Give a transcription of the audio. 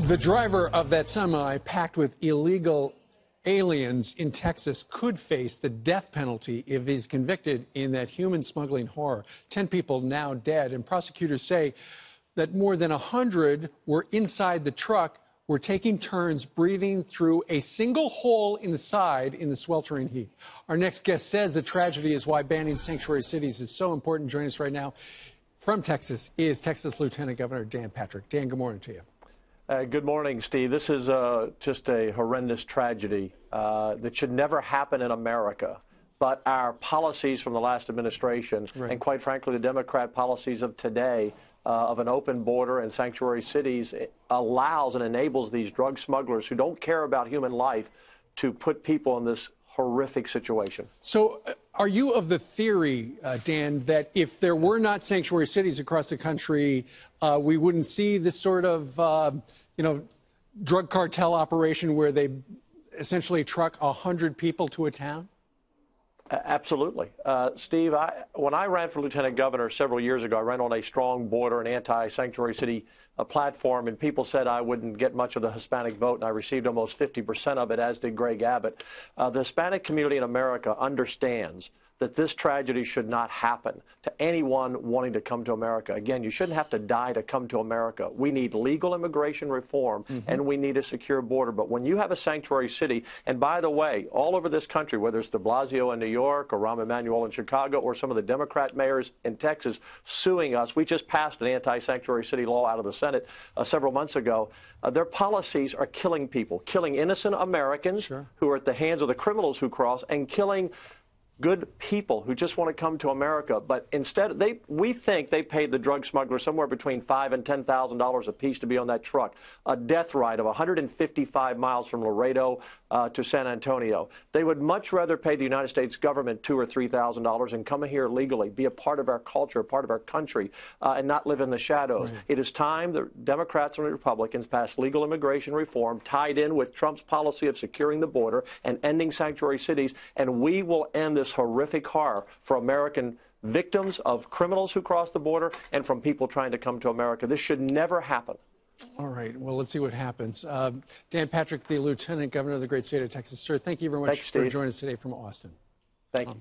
The driver of that semi packed with illegal aliens in Texas could face the death penalty if he's convicted in that human smuggling horror. 10 people now dead, and prosecutors say that more than 100 were inside the truck, were taking turns breathing through a single hole in the side in the sweltering heat. Our next guest says the tragedy is why banning sanctuary cities is so important. Joining us right now from Texas is Texas Lieutenant Governor Dan Patrick. Dan, good morning to you. Good morning, Steve. This is just a horrendous tragedy that should never happen in America. But our policies from the last administration, and quite frankly, the Democrat policies of today, of an open border and sanctuary cities, allows and enables these drug smugglers who don't care about human life to put people in this horrific situation. So are you of the theory, Dan, that if there were not sanctuary cities across the country, we wouldn't see this sort of, drug cartel operation where they essentially truck 100 people to a town? Absolutely. Steve, when I ran for lieutenant governor several years ago, I ran on a strong border and anti-sanctuary city platform, and people said I wouldn't get much of the Hispanic vote, and I received almost 50% of it, as did Greg Abbott. The Hispanic community in America understands that this tragedy should not happen to anyone wanting to come to America. Again, you shouldn't have to die to come to America. We need legal immigration reform, and we need a secure border. But when you have a sanctuary city, and by the way, all over this country, whether it's de Blasio in New York or Rahm Emanuel in Chicago or some of the Democrat mayors in Texas suing us, we just passed an anti-sanctuary city law out of the Senate several months ago. Their policies are killing people, killing innocent Americans who are at the hands of the criminals who cross, and killing good people who just want to come to America. But instead, we think they paid the drug smugglers somewhere between $5,000 and $10,000 a piece to be on that truck. A death ride of 155 miles from Laredo to San Antonio. They would much rather pay the United States government $2,000 or $3,000 and come here legally, be a part of our culture, a part of our country, and not live in the shadows. It is time the Democrats and the Republicans pass legal immigration reform tied in with Trump's policy of securing the border and ending sanctuary cities, and we will end this horrific horror for American victims of criminals who cross the border and from people trying to come to America. This should never happen. All right. Well, let's see what happens. Dan Patrick, the Lieutenant Governor of the great state of Texas. Sir, thank you very much for joining us today from Austin. Thank you.